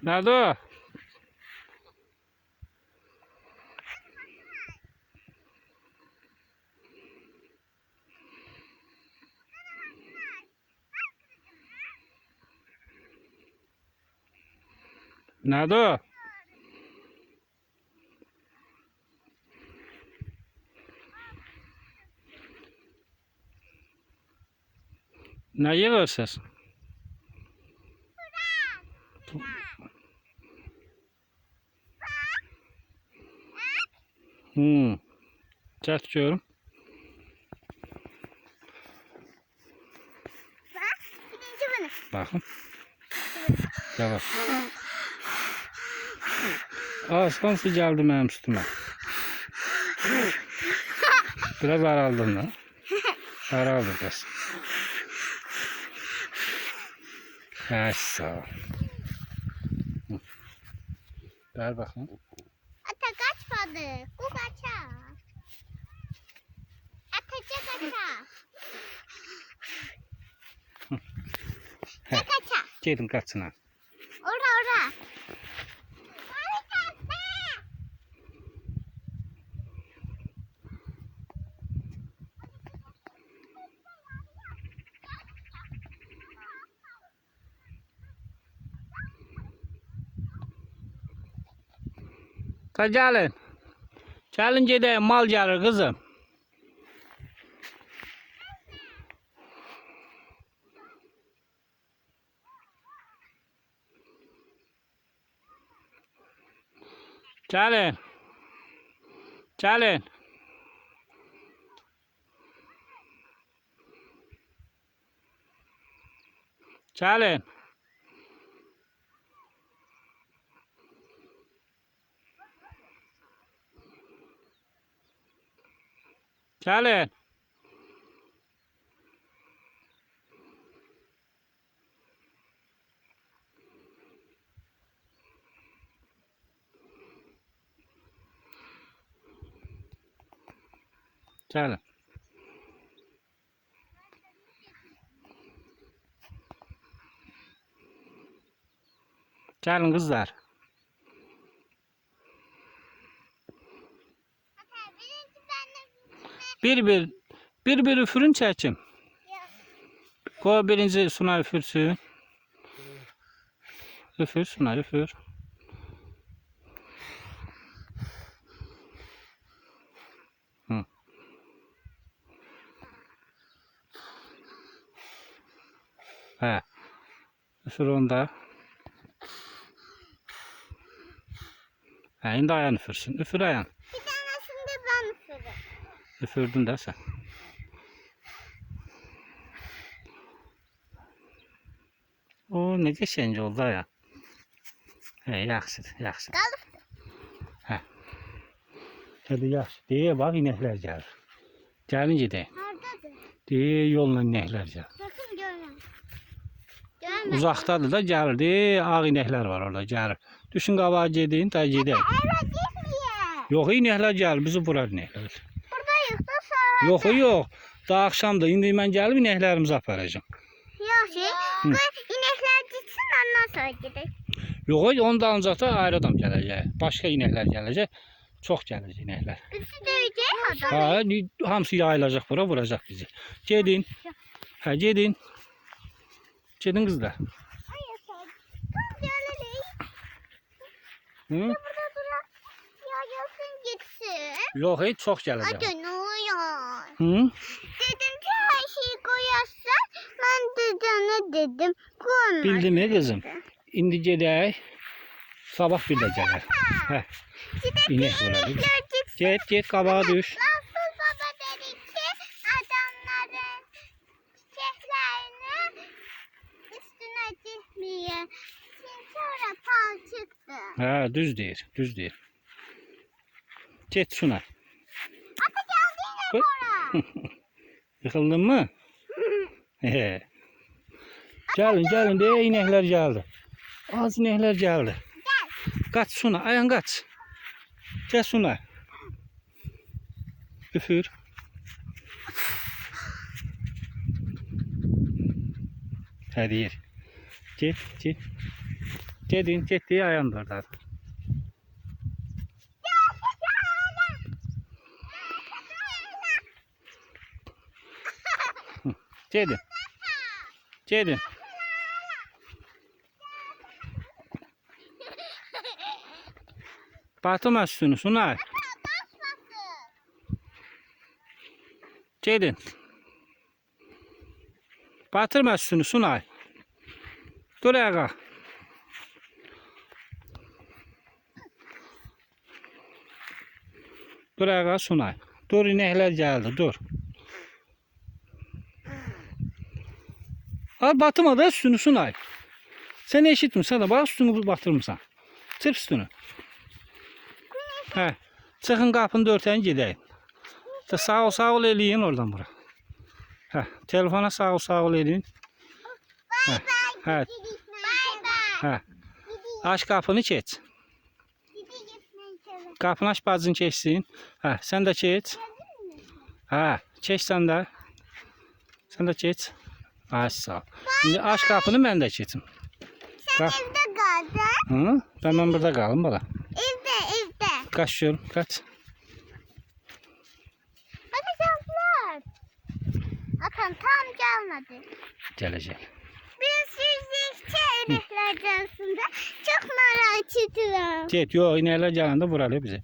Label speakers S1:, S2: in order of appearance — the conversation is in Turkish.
S1: Nerede o? Nerede o? Ne yiyorsunuz? Çatıyorum.
S2: Bak, birinci bunu.
S1: Bakın. Yavaş. Aslan geldi benim üstüme. Biraz araldım lan. Araldım biraz. Ha, sağ ol. Ver bakayım.
S2: Ata kaçmadı. Bu kaçar. Atacak kaçar. Ne kaçar?
S1: Gelin kaçsın ha.
S2: Ora.
S1: Ta gelin. Gelin gidelim, mal gelir kızım. Gelin. Gelin. Gelin. Gelin. Gelin. Gelin kızlar. Bir üfürün çekin. Koy birinci Suna üfürsün. Üfür Suna üfür. Hı. He. Üfür onda. He, şimdi ayağını üfürsün. Üfür ayağını.
S2: Bir tanesini de ben üfürüm.
S1: Üfürdün de sen. O ne geçenci oldu ya. He, yaxşıdır, yaxşıdır.
S2: Kalıp.
S1: He. Hadi yaxşı. Deyə bak inəklər gəlir. Gəlin gedək.
S2: Haradadır?
S1: Deyə yolla inəklər gəlir.
S2: Sakın görmem. Görmem.
S1: Uzaqdadır da gəlir. Deyə ağ inəklər var orada gəlir. Düşün qabağa gedin, da gedək.
S2: Evet gitmiyor.
S1: Yox, inəklər gəlir, bizi vurar inəklər.
S2: Burada yoksa sağ.
S1: Yox, yox. Daha axşamdır. İndi mən gəlib inəklərimizi aparacağam.
S2: Yok şey. Bu inekler gitsin ondan sonra gidelim.
S1: Yox, onun dalınca da ayrı adam gələcək. Başqa inəklər gələcək. Çox gəlir inəklər.
S2: Bizi dövecek adam.
S1: Ha, hamısı yayılacaq bura, vuracaq bizi. Gedin. Hə, gedin. Gedin qızlar.
S2: Hayır sen. Kız gelelim.
S1: Hı?
S2: Burada duran. Ya gelsin gitsin.
S1: Yox, heç çox gələcək.
S2: Hadi ne oluyor?
S1: Hı?
S2: Dedim ki her şeyi koyarsan. Ben dedene dedim. Koyma.
S1: Bildim qızım. İndi gedək. Sabah bir də gələr. Hə, inek vurarıq. Get, qabağa düş.
S2: Nasıl baba dedi ki adamların çiçeklerini üstüne dikmeyin. Çünkü orada pal çıktı.
S1: Hə, düz deyir. Get şuna.
S2: Ata geldi yine oraya.
S1: Yıxıldın mı? He. Gəlin, deyə inəklər gəldi. Az inəklər gəldi. Qaç Suna, ayağın qaç. Gəl Suna. Üfür. Hə deyir. Get. Gedin, getdiyi ayağını orada. Gedin. Gedin. Batırma üstünü Sunay. Gedin. Batırma üstünü Sunay. Dur ayağa. Dur ayağa Sunay. Dur inekler geldi dur. Al batırma da üstünü Sunay. Sen eşitmisin da bak üstünü batırmışsan. Çırp üstünü. He. Çıkın kapını dörten gideyin. Sağ ol eləyin oradan bura. Hə, telefona sağ ol eləyin. Hə. Hə. Hə. Aç qapını keç. Qapını aç bacın keçsin. Hə, sən də keç. Hə, keç sən də. Sən də keç. Aç sağ ol. İndi aç qapını mən də keçim.
S2: Sen evde kaldın.
S1: Hı? Ben burada qalım bala.
S2: Evde.
S1: Kaçıyorum, kaç.
S2: Hadi canlar. Atan tam gelmedi.
S1: Gelecek.
S2: Bir süzükçe emekler arasında çok merak ediyorum.
S1: Get, yo inəklər gələndə buralı bizə.